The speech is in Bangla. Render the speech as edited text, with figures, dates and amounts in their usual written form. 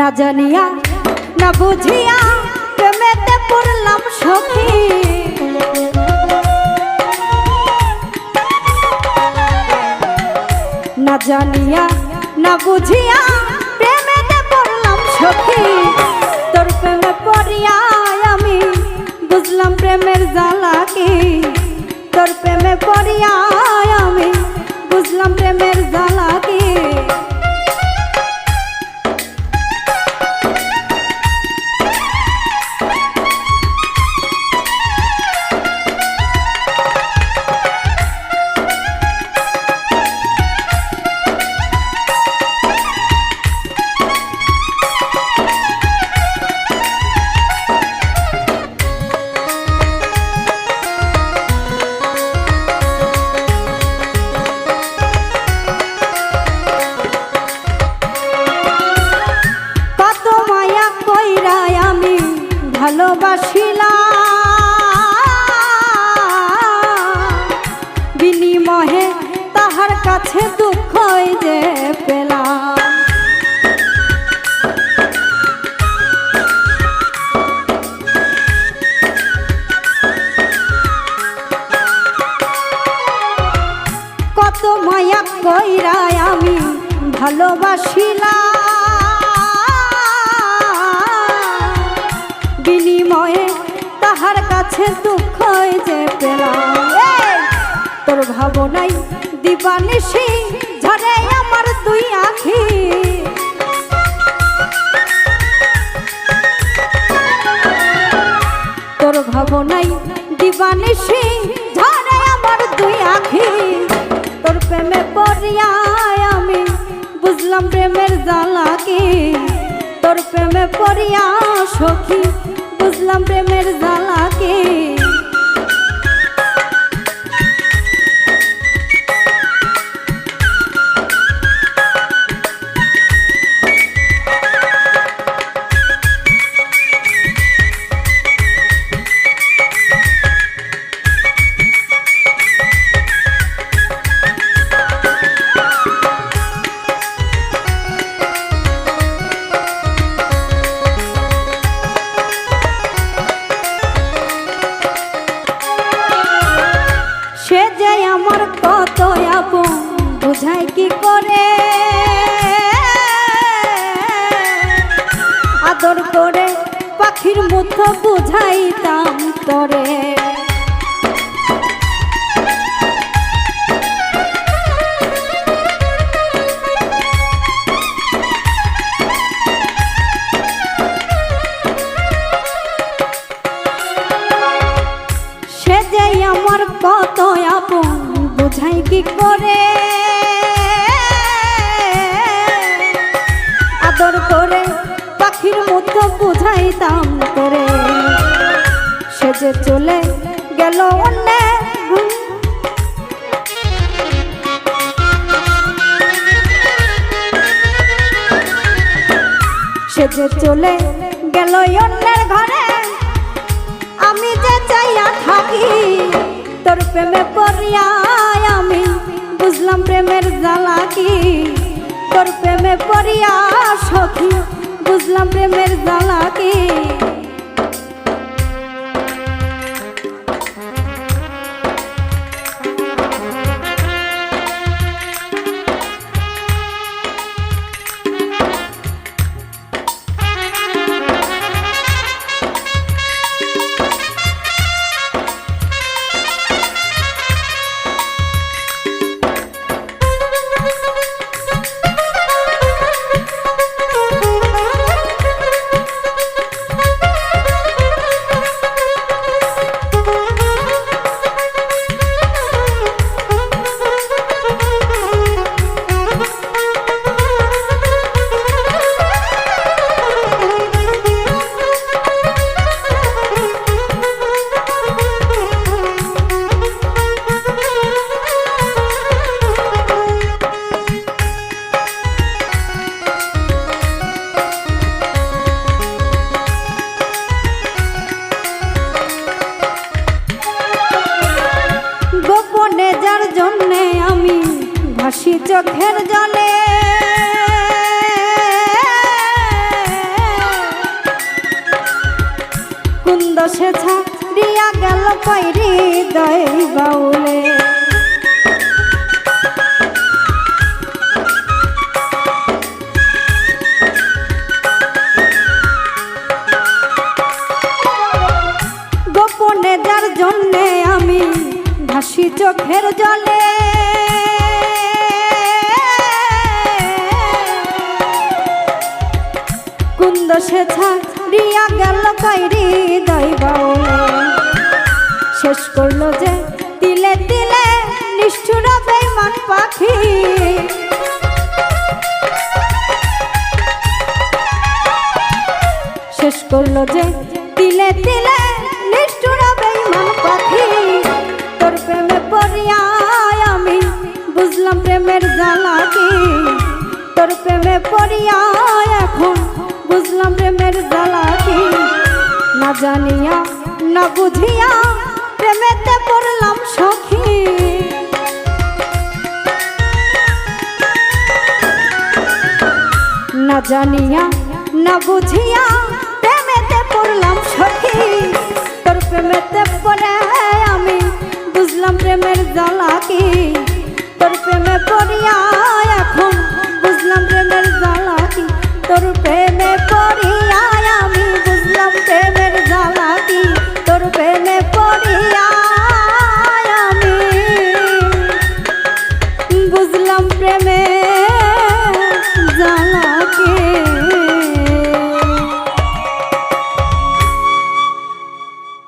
না জানিয়া না বুঝিয়া প্রেমেতে পড়লাম সখী। না জানিয়া না বুঝিয়া প্রেমেতে পড়লাম সখী। তোর প্রেমে পড়িয়া আমি বুঝলাম প্রেমের জ্বালা কি। তোর প্রেমে পড়িয়া আমি বুঝলাম প্রেমের জ্বালা কি। ভালোবাসিলাম বিনিময়ে তাহার কাছে দুঃখই যে পেলাম। কত মায়া কইরা আমি ভালোবাসিলাম বিনিময়ে তাহার কাছে দুঃখই যে পেলাম। তোর ভাবনাই দিবানিশি ঝরে আমার দুই আঁখি। তোর ভাবনাই দিবানিশি ঝরে আমার দুই আঁখি। তোর প্রেমে পড়িয়া আমি বুঝলাম প্রেমের জ্বালা কি। তোর প্রেমে পড়িয়া সখী বুঝলাম প্রেমের জ্বালা কি। কত আপন বুঝাই কি করে আদর করে পাখির মতো বুঝাইতাম তরে। সে যে আমার কত আপন বুঝাই কি করে আদর করে পাখির মতো বুঝাইতাম করে। সে যে চলে গেল অন্যে সে যে চলে গেল অন্যের ঘরে আমি যে চাইয়া থাকি। তোর প্রেমে পড়িয়া আমি বুঝলাম প্রেমের জ্বালা কি। তোর প্রেমে পড়িয়া সখী বুঝলাম প্রেমের জ্বালা কি। ভাসি চোখের জলে সে ছাড়িয়া গেল কইরি দই বাউলে গোপনে যার জন্যে আমি ভাসি চোখের জলে কুন্দ সে ছাড়িয়া গেল কইরি দই বাউলে শেষ করলো যে তিলে তিলে নিষ্ঠুর বেঈমান পাখি শেষ করলো যে তিলে তিলে নিষ্ঠুর বেঈমান পাখি তোর প্রেমে পড়িয়া আমি বুঝলাম প্রেমের জ্বালা কি তোর প্রেমে পড়িয়া এখন বুঝলাম প্রেমের জ্বালা কি না জানিয়া না বুঝিয়া প্রেমেতে পড়লাম সখী না জানিয়া না বুঝিয়া প্রেমেতে পড়লাম সখী তোর প্রেমেতে পড়ে আমি বুঝলাম প্রেমের জ্বালা কি তোর প্রেমে পড়িয়া